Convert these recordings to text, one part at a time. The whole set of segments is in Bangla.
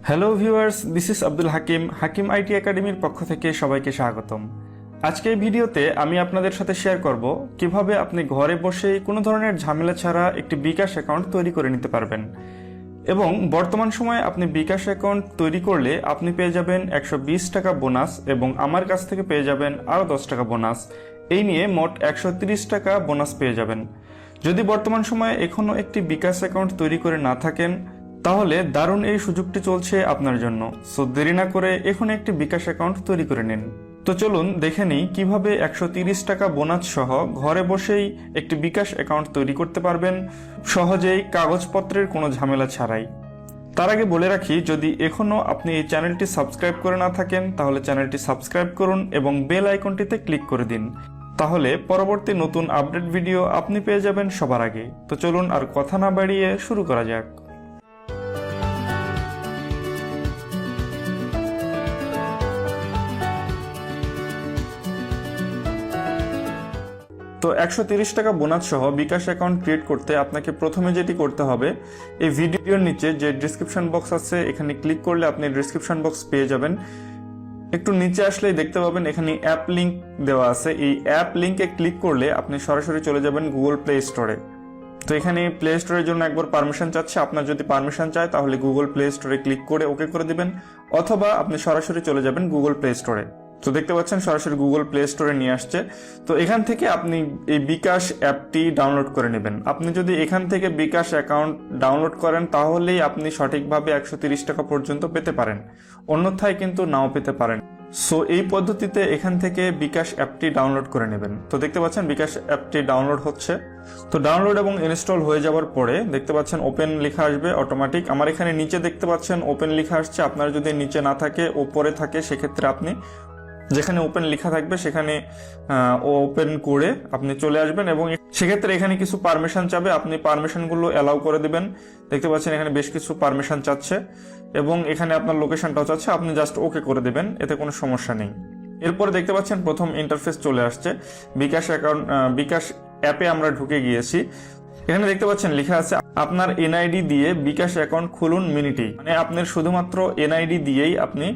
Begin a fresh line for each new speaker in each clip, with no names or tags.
Hello viewers, this is Abdul Hakim Hakim IT একাডেমির পক্ষ থেকে সবাইকে স্বাগতম। আজকে এই ভিডিওতে আমি আপনাদের সাথে শেয়ার করব কিভাবে আপনি ঘরে বসেই কোনো ধরনের ঝামেলা ছাড়া একটি বিকাশ অ্যাকাউন্ট তৈরি করে নিতে পারবেন। এবং বর্তমান সময়ে আপনি বিকাশ অ্যাকাউন্ট তৈরি করলে আপনি পেয়ে যাবেন 120 টাকা বোনাস এবং আমার কাছ থেকে পেয়ে যাবেন আরও 10 টাকা বোনাস। এই নিয়ে মোট 130 টাকা বোনাস পেয়ে যাবেন। যদি বর্তমান সময়ে এখনও একটি বিকাশ অ্যাকাউন্ট তৈরি করে না থাকেন তাহলে দারুণ এই সুযোগটি চলছে আপনার জন্য। সো দেরি না করে এখন একটি বিকাশ অ্যাকাউন্ট তৈরি করে নিন। তো চলুন দেখে নিই কিভাবে 130 টাকা বোনাস সহ ঘরে বসেই একটি বিকাশ অ্যাকাউন্ট তৈরি করতে পারবেন সহজেই, কাগজপত্রের কোনো ঝামেলা ছাড়াই। তার আগে বলে রাখি, যদি এখনও আপনি এই চ্যানেলটি সাবস্ক্রাইব করে না থাকেন তাহলে চ্যানেলটি সাবস্ক্রাইব করুন এবং বেল আইকনটিতে ক্লিক করে দিন। তাহলে পরবর্তী নতুন আপডেট ভিডিও আপনি পেয়ে যাবেন সবার আগে। তো চলুন আর কথা না বাড়িয়ে শুরু করা যাক। তো 130 টাকা বোনাস সহ বিকাশ অ্যাকাউন্ট ক্রিয়েট করতে আপনাকে প্রথমে যেটি করতে হবে, এই ভিডিওর নিচে যে ডিসক্রিপশন বক্স আছে এখানে ক্লিক করলে আপনি ডিসক্রিপশন বক্স পেয়ে যাবেন। একটু নিচে আসলেই দেখতে পাবেন এখানে অ্যাপ লিংক দেওয়া আছে। এই অ্যাপ লিংকে ক্লিক করলে আপনি সরাসরি চলে যাবেন গুগল প্লে স্টোরে। তো এখানে প্লে স্টোরের জন্য একবার পারমিশন চাচ্ছে। আপনার যদি পারমিশন চায় তাহলে গুগল প্লে স্টোরে ক্লিক করে ওকে করে দিবেন, অথবা আপনি সরাসরি চলে যাবেন গুগল প্লে স্টোরে। তো দেখতে পাচ্ছেন সরাসরি গুগল প্লে স্টোরে নিয়ে আসছে। তো এখান থেকে আপনি এই বিকাশ অ্যাপটি ডাউনলোড করে নেবেন। আপনি যদি এখান থেকে বিকাশ অ্যাকাউন্ট ডাউনলোড করেন তাহলেই আপনি সঠিকভাবে 130 টাকা পর্যন্ত পেতে পারেন, অন্যথায় কিন্তু নাও পেতে পারেন। সো এই পদ্ধতিতে এখান থেকে বিকাশ অ্যাপটি ডাউনলোড করে নেবেন। তো দেখতে পাচ্ছেন বিকাশ অ্যাপটি ডাউনলোড হচ্ছে। তো ডাউনলোড এবং ইনস্টল হয়ে যাওয়ার পরে দেখতে পাচ্ছেন ওপেন লেখা আসবে অটোমেটিক। আমার এখানে নিচে দেখতে পাচ্ছেন ওপেন লেখা আসছে। আপনার যদি নিচে না থাকে ওপরে থাকে সেক্ষেত্রে আপনি যেখানে ওপেন লেখা থাকবে সেখানে ওপেন করে আপনি চলে আসবেন এবং সেক্ষেত্রে এখানে কিছু পারমিশন চাবে, আপনি পারমিশনগুলো অ্যালাউ করে দিবেন। দেখতে পাচ্ছেন এখানে বেশ কিছু পারমিশন চাচ্ছে এবং এখানে আপনার লোকেশনটাও চাচ্ছে, আপনি জাস্ট ওকে করে দেবেন, এতে কোনো সমস্যা নেই। এরপরে দেখতে পাচ্ছেন প্রথম ইন্টারফেস চলে আসছে। বিকাশ অ্যাকাউন্ট বিকাশ অ্যাপে আমরা ঢুকে গিয়েছি। এখানে দেখতে পাচ্ছেন লেখা আছে আপনার এনআইডি দিয়ে বিকাশ অ্যাকাউন্ট খুলুন মিনিটেই। মানে আপনার শুধুমাত্র এনআইডি দিয়েই আপনি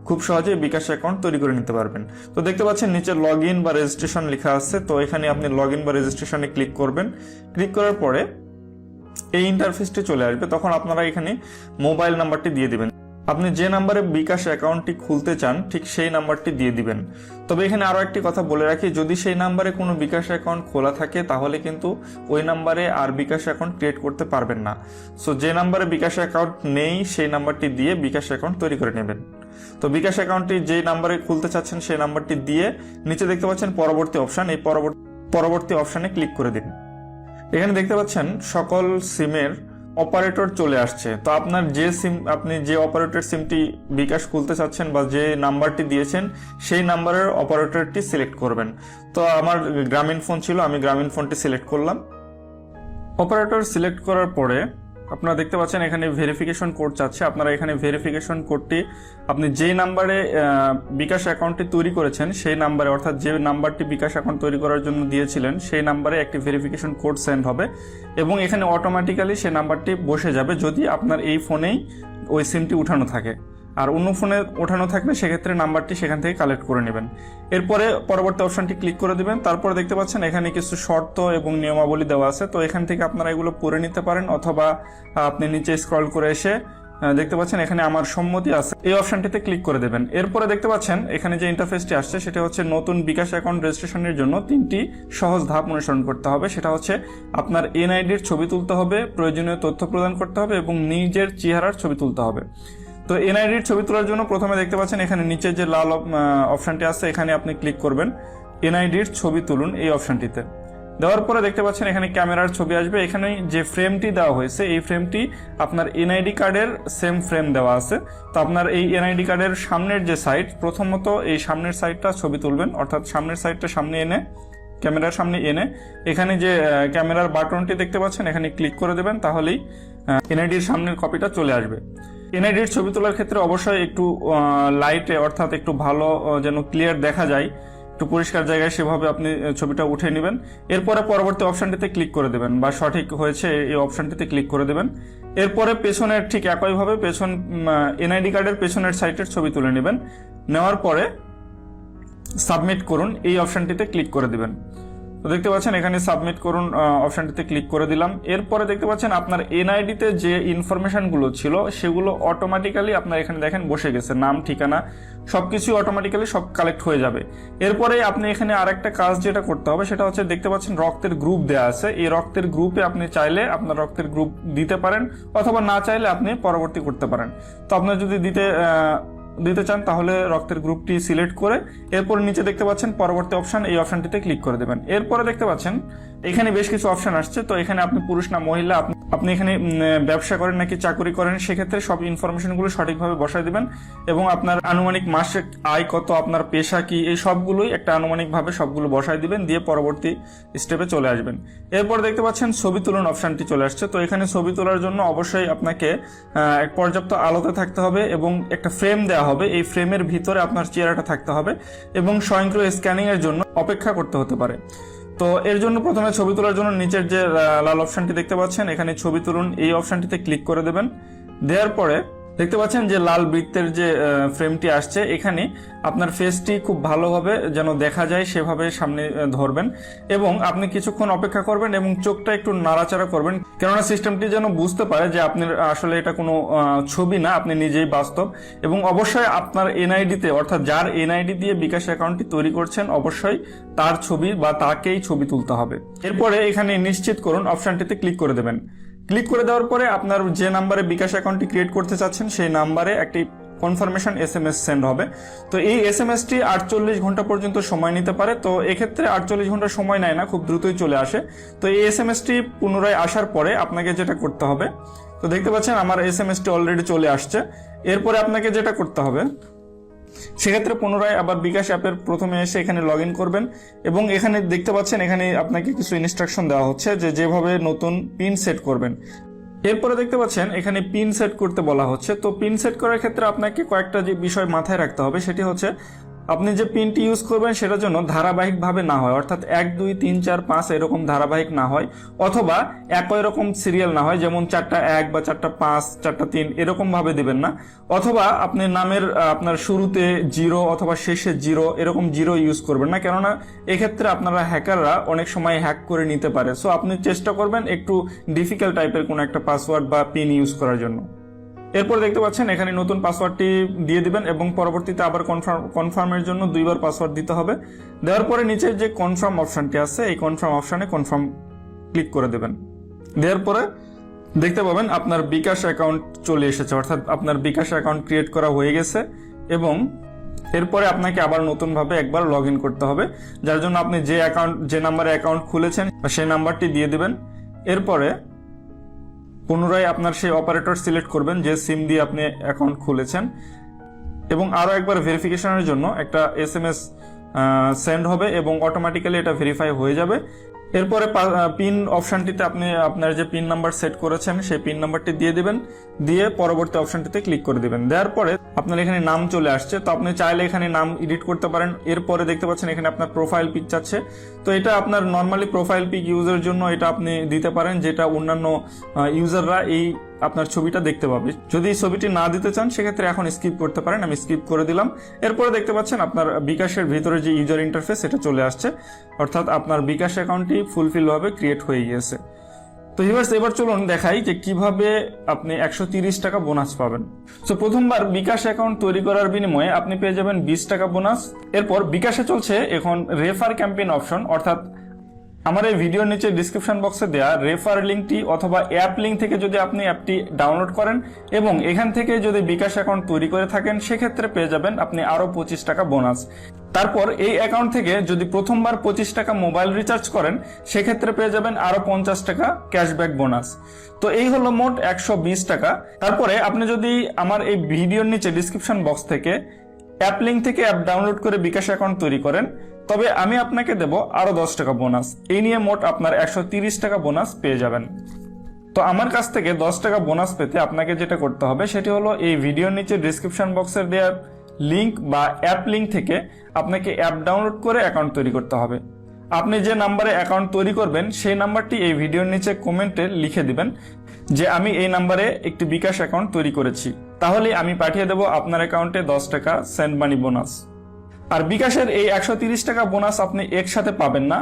খুব সহজে বিকাশ অ্যাকাউন্ট তৈরি করে নিতে পারবেন। তো দেখতে পাচ্ছেন নিচে লগ ইন বা রেজিস্ট্রেশন লেখা আছে। তো এখানে আপনি লগ ইন বা রেজিস্ট্রেশনে ক্লিক করবেন। ক্লিক করার পরে এই ইন্টারফেসটি চলে আসবে। তখন আপনারা এখানে মোবাইল নাম্বারটি দিয়ে দিবেন। আপনি যে নাম্বারে বিকাশ অ্যাকাউন্টটি খুলতে চান ঠিক সেই নাম্বারটি দিয়ে দিবেন। তবে এখানে আরো একটি কথা বলে রাখি, যদি সেই নাম্বারে কোনো বিকাশ অ্যাকাউন্ট খোলা থাকে তাহলে কিন্তু ওই নাম্বারে আর বিকাশ অ্যাকাউন্ট ক্রিয়েট করতে পারবেন না। সো যে নাম্বারে বিকাশ অ্যাকাউন্ট নেই সেই নাম্বারটি দিয়ে বিকাশ অ্যাকাউন্ট তৈরি করে নেবেন। তো বিকাশ অ্যাকাউন্টটি যে নাম্বারে খুলতে চাচ্ছেন সেই নাম্বারটি দিয়ে নিচে দেখতে পাচ্ছেন পরবর্তী অপশন, এই পরবর্তী অপশনে ক্লিক করে দিন। এখানে দেখতে পাচ্ছেন সকল সিমের অপারেটর চলে আসছে। তো আপনার যে সিম, আপনি যে অপারেটর সিমটি বিকাশ খুলতে চাচ্ছেন বা যে নাম্বারটি দিয়েছেন সেই নাম্বারের অপারেটরটি সিলেক্ট করবেন। তো আমার গ্রামীণ ফোন ছিল, আমি গ্রামীণ ফোনটি সিলেক্ট করলাম। অপারেটর সিলেক্ট করার পরে আপনারা দেখতে পাচ্ছেন এখানে ভেরিফিকেশন কোড চাচ্ছে। আপনারা এখানে ভেরিফিকেশন কোডটি আপনি যে নাম্বারে বিকাশ অ্যাকাউন্টটি তৈরি করেছেন সেই নাম্বারে, অর্থাৎ যে নাম্বারটি বিকাশ অ্যাকাউন্ট তৈরি করার জন্য দিয়েছিলেন সেই নাম্বারে একটি ভেরিফিকেশন কোড সেন্ড হবে এবং এখানে অটোমেটিক্যালি সেই নাম্বারটি বসে যাবে যদি আপনার এই ফোনেই ওই সিমটি উঠানো থাকে। আর অন্য ফোনে ওঠানো থাকলে সেক্ষেত্রে নাম্বারটি সেখান থেকে কালেক্ট করে নেবেন। এরপরে পরবর্তী অপশনটি ক্লিক করে দিবেন। তারপরে দেখতে পাচ্ছেন এখানে কিছু শর্ত এবং নিয়মাবলী দেওয়া আছে। তো এখান থেকে আপনারা এগুলো পড়ে নিতে পারেন, অথবা আপনি নিচে স্ক্রল করে এসে দেখতে পাচ্ছেন এখানে আমার সম্মতি আছে, এই অপশনটিতে ক্লিক করে দেবেন। এরপরে দেখতে পাচ্ছেন এখানে যে ইন্টারফেসটি আসছে সেটা হচ্ছে নতুন বিকাশ অ্যাকাউন্ট রেজিস্ট্রেশনের জন্য 3টি সহজ ধাপ অনুসরণ করতে হবে। সেটা হচ্ছে আপনার এনআইডির ছবি তুলতে হবে, প্রয়োজনীয় তথ্য প্রদান করতে হবে এবং নিজের চেহারার ছবি তুলতে হবে। তো এনআইডির ছবি তোলার জন্য প্রথমে দেখতে পাচ্ছেন এখানে নিচে যে লাল অপশনটি আছে এখানে আপনি ক্লিক করবেন। এনআইডির ছবি তুলুন এই অপশনটিতে দেওয়ার পরে দেখতে পাচ্ছেন এখানে ক্যামেরার ছবি আসবে। এখানে যে ফ্রেমটি দেওয়া হয়েছে এই ফ্রেমটি আপনার এনআইডি কার্ডের সেম ফ্রেম দেওয়া আছে। তো আপনার এই এনআইডি কার্ডের সামনের যে সাইড, প্রথমত এই সামনের সাইডটা ছবি তুলবেন, অর্থাৎ সামনের সাইডটা সামনে এনে ক্যামেরার সামনে এনে এখানে যে ক্যামেরার বাটনটি দেখতে পাচ্ছেন এখানে ক্লিক করে দেবেন, তাহলেই এনআইডির সামনের কপিটা চলে আসবে। এনআইডির ছবি তোলার ক্ষেত্রে অবশ্যই একটু লাইটে, অর্থাৎ একটু ভালো যেন ক্লিয়ার দেখা যায়, একটু পরিষ্কার জায়গায় সেভাবে আপনি ছবিটা উঠে নেবেন। এরপরে পরবর্তী অপশনটিতে ক্লিক করে দেবেন বা সঠিক হয়েছে এই অপশনটিতে ক্লিক করে দেবেন। এরপরে পেছনের ঠিক একইভাবে পেছন এনআইডি কার্ডের পেছনের সাইডের ছবি তুলে নেবেন। নেওয়ার পরে সাবমিট করুন এই অপশনটিতে ক্লিক করে দিবেন। তো দেখতে পাচ্ছেন এখানে সাবমিট করুন অপশনটিতে ক্লিক করে দিলাম। এরপরে দেখতে পাচ্ছেন আপনার এনআইডিতে যে ইনফরমেশনগুলো ছিল সেগুলো অটোমেটিক্যালি আপনার এখানে দেখেন বসে গেছে, নাম, ঠিকানা সবকিছু অটোমেটিক্যালি সব কালেক্ট হয়ে যাবে। এরপরে আপনি এখানে আরেকটা কাজ যেটা করতে হবে সেটা হচ্ছে দেখতে পাচ্ছেন রক্তের গ্রুপ দেওয়া আছে। এই রক্তের গ্রুপে আপনি চাইলে আপনার রক্তের গ্রুপ দিতে পারেন, অথবা না চাইলে আপনি পরবর্তী করতে পারেন। তো আপনার যদি দিতে চান তাহলে রক্তের গ্রুপটি সিলেক্ট করে এরপর নিচে দেখতে পাচ্ছেন পরবর্তী অপশন, এই অপশনটিতে ক্লিক করে দেবেন। এরপরে দেখতে পাচ্ছেন এখানে বেশ কিছু অপশন আসছে। তো এখানে আপনি পুরুষ না মহিলা, আপনি এখানে ব্যবসা করেন নাকি চাকরি করেন, সেক্ষেত্রে সব ইনফরমেশনগুলো সঠিকভাবে বসায় দিবেন এবং আপনার আনুমানিক মাসিক আয় কত, আপনার পেশা কি, এই সবগুলোই একটা আনুমানিকভাবে সবগুলো বসায় দিবেন, দিয়ে পরবর্তী স্টেপে চলে আসবেন। এরপর দেখতে পাচ্ছেন ছবি তুলুন অপশনটি চলে আসছে। তো এখানে ছবি তোলার জন্য অবশ্যই আপনাকে পর্যাপ্ত আলোতে থাকতে হবে এবং একটা ফ্রেম দেওয়া হবে। এই ফ্রেমের ভিতরে আপনার চেহারাটা থাকতে হবে এবং স্বয়ংক্রিয় স্ক্যানিং এর জন্য অপেক্ষা করতে হতে পারে। তো এর জন্য প্রথমে ছবি তোলার জন্য নিচের যে লাল অপশনটি দেখতে পাচ্ছেন এখানে ছবি তুলুন এই অপশনটিতে ক্লিক করে দেবেন। দেওয়ার পরে দেখতে পাচ্ছেন যে লাল বৃত্তের যে ফ্রেমটি আসছে, এখানে আপনার ফেসটি খুব ভালোভাবে যেন দেখা যায় সেভাবে সামনে ধরবেন এবং আপনি কিছুক্ষণ অপেক্ষা করবেন এবং চোখটা একটু নাড়াচাড়া করবেন, কেননা সিস্টেমটি যেন বুঝতে পারে যে আপনি আসলে এটা কোনো ছবি না, আপনি নিজেই বাস্তব। এবং অবশ্যই আপনার এনআইডিতে, অর্থাৎ যার এনআইডি দিয়ে বিকাশ অ্যাকাউন্টটি তৈরি করছেন, অবশ্যই তার ছবি বা তাকেই ছবি তুলতে হবে। এরপরে এখানে নিশ্চিত করুন অপশনটিতে ক্লিক করে দেবেন। ক্লিক করে দেওয়ার পরে আপনার যে নাম্বারে বিকাশ অ্যাকাউন্টটি ক্রিয়েট করতে চাচ্ছেন সেই নাম্বারে একটি কনফার্মেশন SMS সেন্ড হবে। তো এই SMSটি 48 ঘন্টা পর্যন্ত সময় নিতে পারে। তো এক্ষেত্রে 48 ঘন্টা সময় নেয় না, খুব দ্রুতই চলে আসে। তো এই SMSটি পুনরায় আসার পরে আপনাকে যেটা করতে হবে, তো দেখতে পাচ্ছেন আমার SMSটি অলরেডি চলে আসছে। এরপরে আপনাকে যেটা করতে হবে সেক্ষেত্রে পুনরায় আবার বিকাশ অ্যাপের প্রথমে এসে এখানে লগ ইন করবেন এবং এখানে দেখতে পাচ্ছেন এখানে আপনাকে কিছু ইনস্ট্রাকশন দেওয়া হচ্ছে যে যেভাবে নতুন পিন সেট করবেন। এরপরে দেখতে পাচ্ছেন এখানে পিন সেট করতে বলা হচ্ছে। তো পিন সেট করার ক্ষেত্রে আপনাকে কয়েকটা যে বিষয় মাথায় রাখতে হবে, সেটি হচ্ছে আপনি যে পিনটি ইউজ করবেন সেটার জন্য ধারাবাহিকভাবে না হয়, অর্থাৎ 1 2 3 4 5 এরকম ধারাবাহিক না হয়, অথবা একই রকম সিরিয়াল না হয়, যেমন 4টা 1 বা 4টা 5 4টা 3 এরকম ভাবে দিবেন না, অথবা আপনি নামের আপনার শুরুতে 0 অথবা শেষে 0 এরকম 0 ইউজ করবেন না, কেননা এক্ষেত্রে আপনারা হ্যাকাররা অনেক সময় হ্যাক করে নিতে পারে। সো আপনি চেষ্টা করবেন একটু ডিফিকাল্ট টাইপের কোনো একটা পাসওয়ার্ড বা পিন ইউজ করার জন্য। এরপর দেখতে পাচ্ছেন এখানে নতুন পাসওয়ার্ডটি দিয়ে দিবেন এবং পরবর্তীতে আবার কনফার্মের জন্য 2বার পাসওয়ার্ড দিতে হবে। দেওয়ার পরে নিচে যে কনফার্ম অপশনটি আছে এই কনফার্ম অপশনে কনফার্ম ক্লিক করে দেবেন। দেওয়ার পরে দেখতে পাবেন আপনার বিকাশ অ্যাকাউন্ট চলে এসেছে, অর্থাৎ আপনার বিকাশ অ্যাকাউন্ট ক্রিয়েট করা হয়ে গেছে এবং এরপরে আপনাকে আবার নতুনভাবে একবার লগ ইন করতে হবে, যার জন্য আপনি যে নাম্বারে অ্যাকাউন্ট খুলেছেন সেই নাম্বারটি দিয়ে দিবেন। এরপরে পুনরায় আপনার সেই অপারেটর সিলেক্ট করবেন যে সিম দিয়ে আপনি অ্যাকাউন্ট খুলেছেন এবং আরও একবার ভেরিফিকেশনের জন্য একটা SMS সেন্ড হবে এবং অটোমেটিক্যালি এটা ভেরিফাই হয়ে যাবে। এরপরে পিন অপশনটিতে আপনি আপনার যে পিন নাম্বার সেট করেছেন সেই পিন নাম্বারটি দিয়ে দিবেন, দিয়ে পরবর্তী অপশনটিতে ক্লিক করে দিবেন। দেওয়ার পরে আপনার এখানে নাম চলে আসছে। তো আপনি চাইলে এখানে নাম এডিট করতে পারেন। এরপরে দেখতে পাচ্ছেন এখানে আপনার প্রোফাইল পিক চাচ্ছে। তো এটা আপনার নর্মালি প্রোফাইল পিক ইউজের জন্য এটা আপনি দিতে পারেন, যেটা অন্যান্য ইউজাররা এই আপনার ছবিটা দেখতে পাবে। যদি এই ছবিটি না দিতে চান সেক্ষেত্রে এখন স্কিপ করতে পারেন, আমি স্কিপ করে দিলাম। এরপরে দেখতে পাচ্ছেন আপনার বিকাশের ভিতরে যে ইউজার ইন্টারফেস এটা চলে আসছে, অর্থাৎ আপনার বিকাশ অ্যাকাউন্টটি ফুলফিল ভাবে ক্রিয়েট হয়ে গিয়েছে। তো এবার চলুন দেখাই যে কিভাবে আপনি 130 টাকা বোনাস পাবেন। তো প্রথমবার বিকাশ অ্যাকাউন্ট তৈরি করার বিনিময়ে আপনি পেয়ে যাবেন 20 টাকা বোনাস। এরপর বিকাশে চলছে এখন রেফার ক্যাম্পেইন অপশন, অর্থাৎ আমার এই ভিডিওর নিচে ডিসক্রিপশন বক্সে দেওয়া রেফার লিঙ্কটি অথবা অ্যাপ লিঙ্ক থেকে যদি আপনি অ্যাপটি ডাউনলোড করেন এবং এখান থেকে যদি বিকাশ অ্যাকাউন্ট তৈরি করে থাকেন সেক্ষেত্রে পেয়ে যাবেন আপনি আরো 25 টাকা বোনাস। তারপর এই অ্যাকাউন্ট থেকে যদি প্রথমবার 25 টাকা মোবাইল রিচার্জ করেন সেক্ষেত্রে পেয়ে যাবেন আরো 50 টাকা ক্যাশব্যাক বোনাস। তো এই হলো মোট 120 টাকা। তারপরে আপনি যদি আমার এই ভিডিওর নিচে ডিসক্রিপশন বক্স থেকে অ্যাপ লিঙ্ক থেকে অ্যাপ ডাউনলোড করে বিকাশ অ্যাকাউন্ট তৈরি করেন তবে আমি আপনাকে দেব আরো 10 টাকা বোনাস। এই নিয়ে মোট আপনার 130 টাকা বোনাস পেয়ে যাবেন। তো আমার কাছ থেকে 10 টাকা বোনাস পেতে আপনাকে যেটা করতে হবে সেটি হলো এই ভিডিওর নিচে ডিসক্রিপশন বক্সের দেওয়া লিঙ্ক বা অ্যাপ লিঙ্ক থেকে আপনাকে অ্যাপ ডাউনলোড করে অ্যাকাউন্ট তৈরি করতে হবে। আপনি যে নাম্বারে অ্যাকাউন্ট তৈরি করবেন সেই নাম্বারটি এই ভিডিওর নিচে কমেন্টে লিখে দিবেন যে আমি এই নাম্বারে একটি বিকাশ অ্যাকাউন্ট তৈরি করেছি। তাহলে আমি পাঠিয়ে দেব আপনার অ্যাকাউন্টে 10 টাকা সেন্ড মানি বোনাস। আর বিকাশের এই 130 টাকা বোনাস আপনি একসাথে পাবেন না,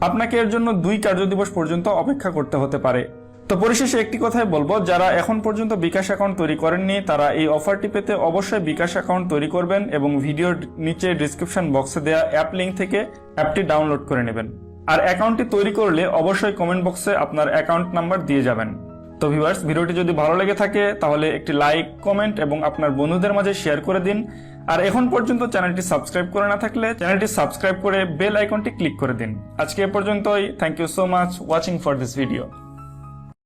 আপনাকে এর জন্য 2 কার্যদিবস পর্যন্ত অপেক্ষা করতে হতে পারে। তো পরিশেষে একটি কথাই বলবো, যারা এখন পর্যন্ত বিকাশ অ্যাকাউন্ট তৈরি করেননি তারা এই অফারটি পেতে অবশ্যই বিকাশ অ্যাকাউন্ট তৈরি করবেন এবং ভিডিওর নিচে ডিসক্রিপশন বক্সে দেওয়া অ্যাপ লিঙ্ক থেকে অ্যাপটি ডাউনলোড করে নেবেন। আর অ্যাকাউন্টটি তৈরি করলে অবশ্যই কমেন্ট বক্সে আপনার অ্যাকাউন্ট নাম্বার দিয়ে যাবেন। তো ভিউয়ার্স, ভিডিওটি যদি ভালো লেগে থাকে তাহলে একটি লাইক, কমেন্ট এবং আপনার বন্ধুদের মাঝে শেয়ার করে দিন। আর এখন পর্যন্ত চ্যানেলটি সাবস্ক্রাইব করে না থাকলে চ্যানেলটি সাবস্ক্রাইব করে বেল আইকনটি ক্লিক করে দিন। আজকে এ পর্যন্তই। Thank you so much watching for this video.